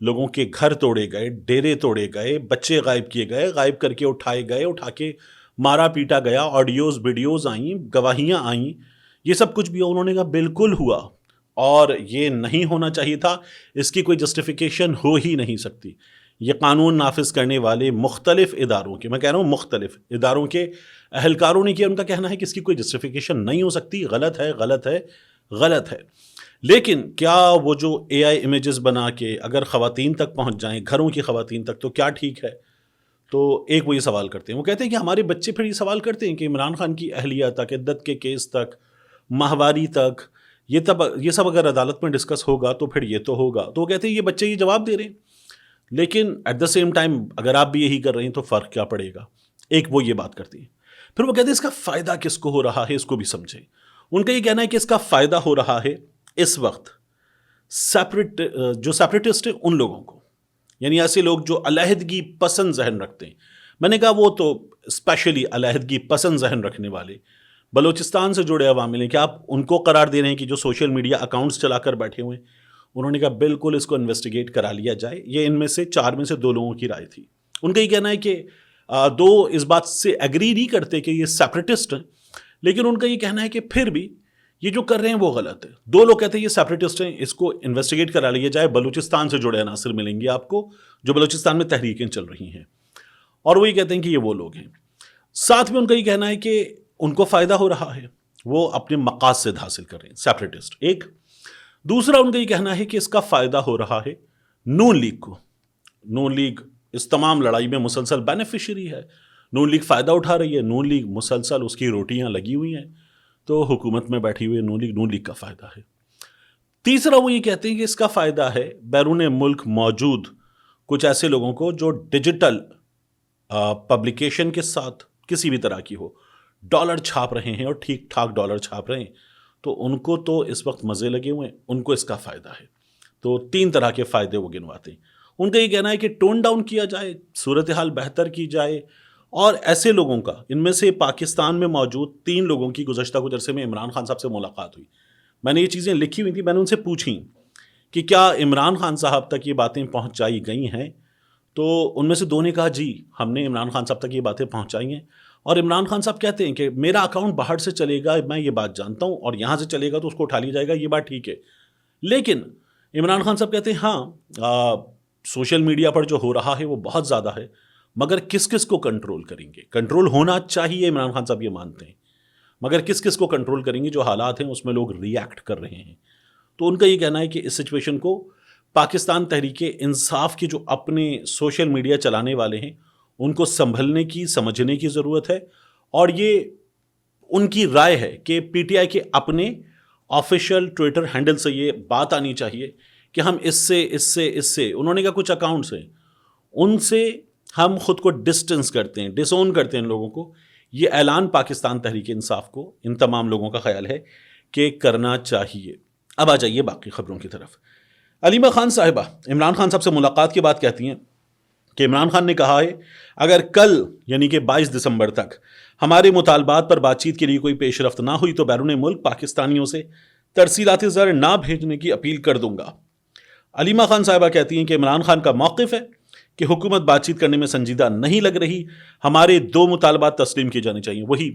لوگوں کے گھر توڑے گئے، ڈیرے توڑے گئے، بچے غائب کیے گئے، غائب کر کے اٹھائے گئے، اٹھا کے مارا پیٹا گیا، آڈیوز ویڈیوز آئیں، گواہیاں آئیں، یہ سب کچھ بھی انہوں نے کہا بالکل ہوا اور یہ نہیں ہونا چاہیے تھا، اس کی کوئی جسٹیفیکیشن ہو ہی نہیں سکتی۔ یہ قانون نافذ کرنے والے مختلف اداروں کے، میں کہہ رہا ہوں مختلف اداروں کے اہلکاروں نے کیا، ان کا کہنا ہے کہ اس کی کوئی جسٹیفیکیشن نہیں ہو سکتی، غلط ہے غلط ہے غلط ہے۔ لیکن کیا وہ جو اے آئی امیجز بنا کے اگر خواتین تک پہنچ جائیں، گھروں کی خواتین تک، تو کیا ٹھیک ہے؟ تو ایک وہ یہ سوال کرتے ہیں، وہ کہتے ہیں کہ ہمارے بچے پھر یہ سوال کرتے ہیں کہ عمران خان کی اہلیہ تک، عدت کے کیس تک، ماہواری تک، یہ سب اگر عدالت میں ڈسکس ہوگا تو پھر یہ تو ہوگا۔ تو وہ کہتے ہیں یہ بچے یہ جواب دے رہے ہیں، لیکن ایٹ دا سیم ٹائم اگر آپ بھی یہی کر رہے ہیں تو فرق کیا پڑے گا؟ ایک وہ یہ بات کرتی ہیں۔ پھر وہ کہتے ہیں اس کا فائدہ کس کو ہو رہا ہے، اس کو بھی سمجھیں۔ ان کا یہ کہنا ہے کہ اس کا فائدہ ہو رہا ہے اس وقت جو سیپریٹسٹ ہیں ان لوگوں کو، یعنی ایسے لوگ جو علیحدگی پسند ذہن رکھتے ہیں۔ میں نے کہا وہ تو اسپیشلی علیحدگی پسند ذہن رکھنے والے بلوچستان سے جڑے عوامل ہیں، کہ آپ ان کو قرار دے رہے ہیں کہ جو سوشل میڈیا اکاؤنٹس چلا کر بیٹھے ہوئے ہیں؟ انہوں نے کہا بالکل اس کو انویسٹیگیٹ کرا لیا جائے۔ یہ ان میں سے 4 میں سے 2 لوگوں کی رائے تھی۔ ان کا یہ کہنا ہے کہ 2 اس بات سے ایگری نہیں کرتے کہ یہ سیپریٹسٹ ہیں، لیکن ان کا یہ کہنا ہے کہ پھر بھی یہ جو کر رہے ہیں وہ غلط ہے۔ 2 لوگ کہتے ہیں یہ سیپریٹسٹ ہیں، اس کو انویسٹیگیٹ کرا لیا جائے، بلوچستان سے جڑے عناصر ملیں گے آپ کو جو بلوچستان میں تحریکیں چل رہی ہیں، اور وہ یہ کہتے ہیں کہ یہ وہ لوگ ہیں۔ ساتھ میں ان کا یہ کہنا ہے کہ ان کو فائدہ ہو رہا ہے، وہ اپنے مقاصد حاصل کر رہے ہیں سیپریٹسٹ۔ ایک دوسرا ان کا یہ کہنا ہے کہ اس کا فائدہ ہو رہا ہے نون لیگ کو۔ نون لیگ اس تمام لڑائی میں مسلسل بینیفیشری ہے، نون لیگ فائدہ اٹھا رہی ہے، نون لیگ مسلسل اس کی روٹیاں لگی ہوئی ہیں، تو حکومت میں بیٹھی ہوئی نون لیگ کا فائدہ ہے۔ تیسرا وہ یہ کہتے ہیں کہ اس کا فائدہ ہے بیرون ملک موجود کچھ ایسے لوگوں کو جو ڈیجیٹل پبلیکیشن کے ساتھ کسی بھی طرح کی ہو ڈالر چھاپ رہے ہیں اور ٹھیک ٹھاک ڈالر چھاپ رہے ہیں، تو ان کو تو اس وقت مزے لگے ہوئے ہیں، ان کو اس کا فائدہ ہے۔ تو 3 طرح کے فائدے وہ گنواتے ہیں۔ ان کا یہ کہنا ہے کہ ٹون ڈاؤن کیا جائے، صورتحال بہتر کی جائے، اور ایسے لوگوں کا، ان میں سے پاکستان میں موجود 3 لوگوں کی گزشتہ کچھ عرصے میں عمران خان صاحب سے ملاقات ہوئی۔ میں نے یہ چیزیں لکھی ہوئی تھی، میں نے ان سے پوچھی کہ کیا عمران خان صاحب تک یہ باتیں پہنچائی گئی ہیں؟ تو ان میں سے 2 نے کہا جی ہم نے عمران خان صاحب تک یہ باتیں پہنچائی ہیں، اور عمران خان صاحب کہتے ہیں کہ میرا اکاؤنٹ باہر سے چلے گا، میں یہ بات جانتا ہوں، اور یہاں سے چلے گا تو اس کو اٹھا لیا جائے گا، یہ بات ٹھیک ہے۔ لیکن عمران خان صاحب کہتے ہیں ہاں سوشل میڈیا پر جو ہو رہا ہے وہ بہت زیادہ ہے، مگر کس کس کو کنٹرول کریں گے؟ کنٹرول ہونا چاہیے، عمران خان صاحب یہ مانتے ہیں، مگر کس کس کو کنٹرول کریں گے؟ جو حالات ہیں اس میں لوگ ری ایکٹ کر رہے ہیں۔ تو ان کا یہ کہنا ہے کہ اس سچویشن کو پاکستان تحریک انصاف کے جو اپنے سوشل میڈیا چلانے والے ہیں ان کو سنبھلنے کی، سمجھنے کی ضرورت ہے، اور یہ ان کی رائے ہے کہ پی ٹی آئی کے اپنے آفیشیل ٹویٹر ہینڈل سے یہ بات آنی چاہیے کہ ہم اس سے انہوں نے کہا کچھ اکاؤنٹس ہیں ان سے ہم خود کو ڈسٹنس کرتے ہیں، ڈس اون کرتے ہیں ان لوگوں کو۔ یہ اعلان پاکستان تحریک انصاف کو، ان تمام لوگوں کا خیال ہے کہ کرنا چاہیے۔ اب آ جائیے باقی خبروں کی طرف۔ علیمہ خان صاحبہ عمران خان صاحب سے ملاقات کے بعد کہتی ہیں کہ عمران خان نے کہا ہے اگر کل یعنی کہ 22 دسمبر تک ہمارے مطالبات پر بات چیت کے لیے کوئی پیش رفت نہ ہوئی تو بیرون ملک پاکستانیوں سے ترسیلات زر نہ بھیجنے کی اپیل کر دوں گا۔ علیمہ خان صاحبہ کہتی ہیں کہ عمران خان کا موقف ہے کہ حکومت بات چیت کرنے میں سنجیدہ نہیں لگ رہی، ہمارے 2 مطالبات تسلیم کیے جانے چاہیے، وہی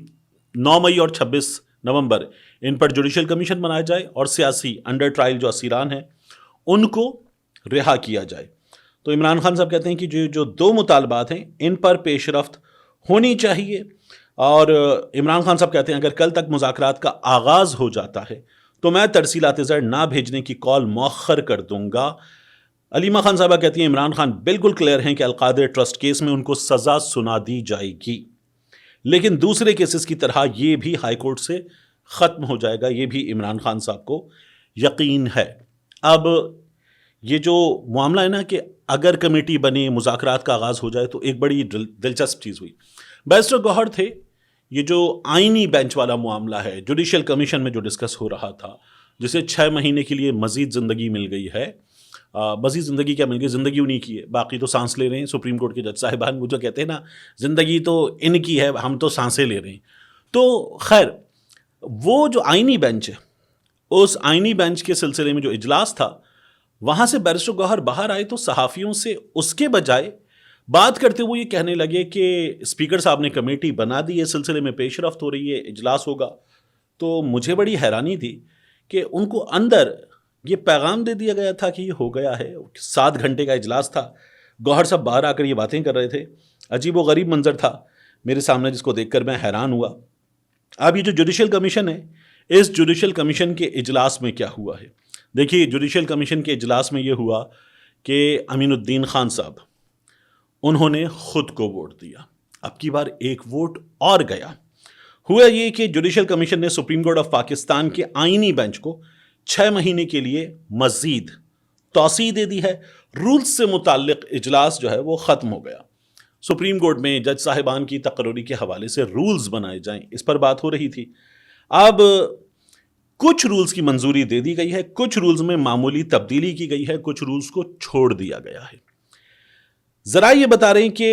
9 مئی اور 26 نومبر ان پر جوڈیشل کمیشن بنایا جائے اور سیاسی انڈر ٹرائل جو اسیران ہیں ان کو رہا کیا جائے۔ تو عمران خان صاحب کہتے ہیں کہ جو 2 مطالبات ہیں ان پر پیش رفت ہونی چاہیے، اور عمران خان صاحب کہتے ہیں اگر کل تک مذاکرات کا آغاز ہو جاتا ہے تو میں ترسیلات زر نہ بھیجنے کی کال مؤخر کر دوں گا۔ علیمہ خان صاحبہ کہتی ہیں عمران خان بالکل کلیئر ہیں کہ القادر ٹرسٹ کیس میں ان کو سزا سنا دی جائے گی، لیکن دوسرے کیسز کی طرح یہ بھی ہائی کورٹ سے ختم ہو جائے گا، یہ بھی عمران خان صاحب کو یقین ہے۔ اب یہ جو معاملہ ہے نا کہ اگر کمیٹی بنے، مذاکرات کا آغاز ہو جائے، تو ایک بڑی دلچسپ چیز ہوئی۔ بیرسٹر گوہر تھے، یہ جو آئینی بینچ والا معاملہ ہے جوڈیشل کمیشن میں جو ڈسکس ہو رہا تھا، جسے 6 مہینے کے لیے مزید زندگی مل گئی ہے، مزید زندگی کیا مل گئی؟ زندگی انہی کی ہے، باقی تو سانس لے رہے ہیں۔ سپریم کورٹ کے جج صاحبان وہ جو کہتے ہیں نا زندگی تو ان کی ہے، ہم تو سانسیں لے رہے ہیں۔ تو خیر وہ جو آئینی بینچ ہے، اس آئینی بینچ کے سلسلے میں جو اجلاس تھا، وہاں سے بیرسٹر گوہر باہر آئے تو صحافیوں سے اس کے بجائے بات کرتے ہوئے یہ کہنے لگے کہ اسپیکر صاحب نے کمیٹی بنا دی ہے، اس سلسلے میں پیش رفت ہو رہی ہے، اجلاس ہوگا. تو مجھے بڑی حیرانی تھی کہ ان کو اندر یہ پیغام دے دیا گیا تھا کہ یہ ہو گیا ہے. 7 گھنٹے کا اجلاس تھا، گوہر صاحب باہر آ کر یہ باتیں کر رہے تھے. عجیب و غریب منظر تھا میرے سامنے، جس کو دیکھ کر میں حیران ہوا. اب یہ جو جوڈیشل کمیشن ہے، اس جوڈیشل کمیشن کے اجلاس میں کیا ہوا ہے؟ دیکھیے، جوڈیشل کمیشن کے اجلاس میں یہ ہوا کہ امین الدین خان صاحب انہوں نے خود کو ووٹ دیا. اب کی بار ایک ووٹ اور گیا. ہوا یہ کہ جوڈیشل کمیشن نے سپریم کورٹ آف پاکستان کے آئینی بینچ کو 6 مہینے کے لیے مزید توسیع دے دی ہے. رولز سے متعلق اجلاس جو ہے وہ ختم ہو گیا. سپریم کورٹ میں جج صاحبان کی تقرری کے حوالے سے رولز بنائے جائیں، اس پر بات ہو رہی تھی. اب کچھ رولز کی منظوری دے دی گئی ہے، کچھ رولز میں معمولی تبدیلی کی گئی ہے، کچھ رولز کو چھوڑ دیا گیا ہے. ذرا یہ بتا رہے ہیں کہ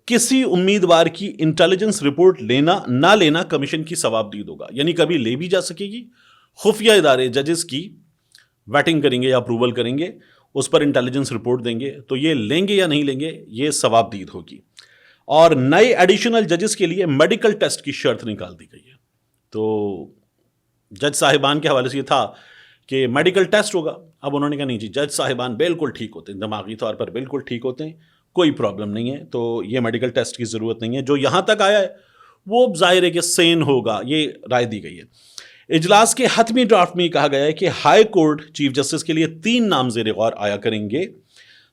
کسی امیدوار کی انٹیلیجنس رپورٹ لینا نہ لینا کمیشن کی ثوابدید ہوگا، یعنی کبھی لے بھی جا سکے گی. خفیہ ادارے ججز کی ویٹنگ کریں گے یا اپروول کریں گے، اس پر انٹیلیجنس رپورٹ دیں گے، تو یہ لیں گے یا نہیں لیں گے یہ ثوابدید ہوگی. اور نئے ایڈیشنل ججز کے لیے میڈیکل ٹیسٹ کی شرط نکال دی گئی ہے. تو جج صاحبان کے حوالے سے یہ تھا کہ میڈیکل ٹیسٹ ہوگا. اب انہوں نے کہا نہیں جی، جج صاحبان بالکل ٹھیک ہوتے ہیں، دماغی طور پر بالکل ٹھیک ہوتے ہیں، کوئی پرابلم نہیں ہے، تو یہ میڈیکل ٹیسٹ کی ضرورت نہیں ہے. جو یہاں تک آیا ہے وہ ظاہر ہے کہ سین ہوگا، یہ رائے دی گئی ہے. اجلاس کے حتمی ڈرافٹ میں کہا گیا ہے کہ ہائی کورٹ چیف جسٹس کے لیے 3 نام زیر غور آیا کریں گے.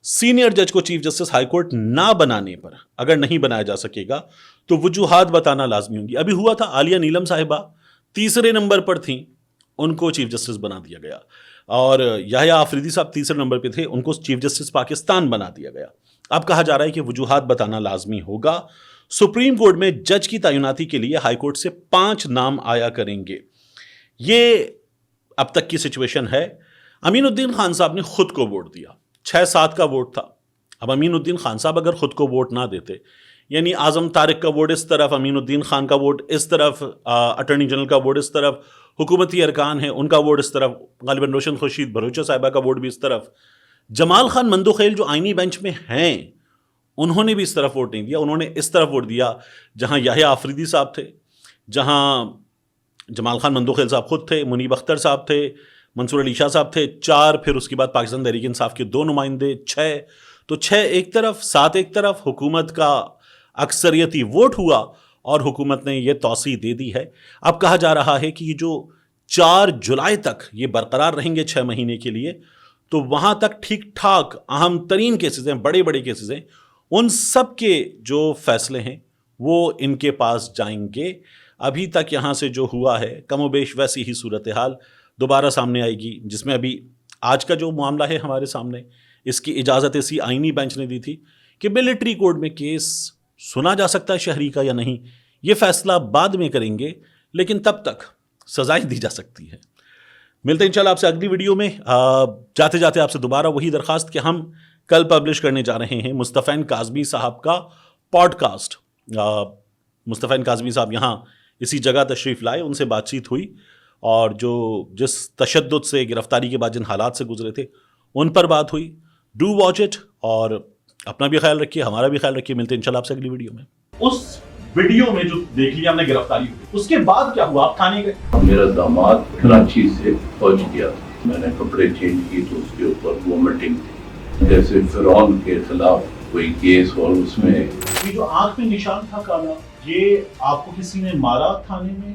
سینئر جج کو چیف جسٹس ہائی کورٹ نہ بنانے پر، اگر نہیں بنایا جا سکے گا تو وجوہات بتانا لازمی ہوں گی. ابھی ہوا تھا عالیہ نیلم صاحبہ 3 نمبر پر تھیں، ان کو چیف جسٹس بنا دیا گیا. اور یحییٰ آفریدی صاحب 3 نمبر پہ تھے، ان کو چیف جسٹس پاکستان بنا دیا گیا. اب کہا جا رہا ہے کہ وجوہات بتانا لازمی ہوگا. سپریم کورٹ میں جج کی تعیناتی کے لیے ہائی کورٹ سے 5 نام آیا کریں گے. یہ اب تک کی سچویشن ہے. امین الدین خان صاحب نے خود کو ووٹ دیا، 6-7 کا ووٹ تھا. اب امین الدین خان صاحب اگر خود کو ووٹ نہ دیتے، یعنی اعظم طارق کا ووٹ اس طرف، امین الدین خان کا ووٹ اس طرف، اٹارنی جنرل کا ووٹ اس طرف، حکومتی ارکان ہیں ان کا ووٹ اس طرف، غالباً روشن خورشید بھروچا صاحبہ کا ووٹ بھی اس طرف، جمال خان مندوخیل جو آئینی بینچ میں ہیں انہوں نے بھی اس طرف ووٹ نہیں دیا. انہوں نے اس طرف ووٹ دیا جہاں یحییٰ آفریدی صاحب تھے، جہاں جمال خان مندوخیل صاحب خود تھے، منیب اختر صاحب تھے، منصور علی شاہ صاحب تھے 4، پھر اس کے بعد پاکستان تحریک انصاف کے 2 نمائندے 6. تو 6 ایک طرف، 7 ایک طرف. حکومت کا اکثریتی ووٹ ہوا اور حکومت نے یہ توسیع دے دی ہے. اب کہا جا رہا ہے کہ یہ جو 4 جولائی تک یہ برقرار رہیں گے 6 مہینے کے لیے، تو وہاں تک ٹھیک ٹھاک اہم ترین کیسز ہیں، بڑے بڑے کیسز ہیں، ان سب کے جو فیصلے ہیں وہ ان کے پاس جائیں گے. ابھی تک یہاں سے جو ہوا ہے کم و بیش ویسی ہی صورتحال دوبارہ سامنے آئے گی، جس میں ابھی آج کا جو معاملہ ہے ہمارے سامنے، اس کی اجازت اسی آئینی بینچ نے دی تھی کہ ملٹری کورٹ میں کیس سنا جا سکتا ہے شہری کا یا نہیں. یہ فیصلہ بعد میں کریں گے، لیکن تب تک سزائیں دی جا سکتی ہے. ملتے ہیں انشاءاللہ آپ سے اگلی ویڈیو میں. جاتے جاتے آپ سے دوبارہ وہی درخواست کہ ہم کل پبلش کرنے جا رہے ہیں مصطفین کاظمی صاحب کا پوڈ کاسٹ. مصطفین کاظمی صاحب یہاں اسی جگہ تشریف لائے، ان سے بات چیت ہوئی، اور جس تشدد سے، گرفتاری کے بعد جن حالات سے گزرے تھے ان پر بات ہوئی. ڈو واچ اٹ، اور اپنا بھی خیال رکھیے، ہمارا بھی خیال رکھیے. ملتے ہیں انشاءاللہ آپ سے اگلی ویڈیو میں. اس ویڈیو میں جو دیکھ لیا ہم نے گرفتاری ہوئی، اس کے بعد کیا ہوا؟ آپ تھانے گئے؟ میرا داماد کراچی سے پہنچ گیا، میں نے کپڑے چینج کی تو اس کے اوپر وومٹنگ تھی، جیسے فرعون کے خلاف کوئی کیس. اور اس میں یہ جو آنکھ میں نشان تھا کالا، یہ آپ کو کسی نے مارا تھانے میں؟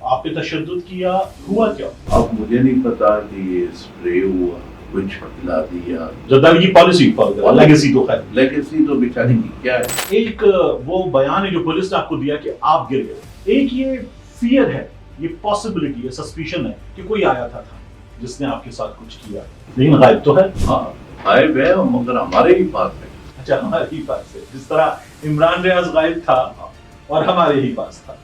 آپ پہ تشدد کیا؟ ہوا کیا؟ اب مجھے نہیں پتا کہ یہ اسپرے ہوا، کچھ پلا دیا. جدہ کی پالیسی لیگیسی تو خیر، لیگیسی تو بیچارے کی کیا ہے. ایک وہ بیان ہے جو پولیس نے آپ کو دیا کہ آپ گر گئے. ایک یہ فیئر ہے، یہ پاسبلٹی ہے، سسپیشن ہے کہ کوئی آیا تھا جس نے آپ کے ساتھ کچھ کیا، لیکن غائب تو ہے. ہاں غائب ہے، مگر ہمارے ہی پاس ہے. اچھا، ہمارے ہی پاس ہے، جس طرح عمران ریاض غائب تھا اور ہمارے ہی پاس تھا.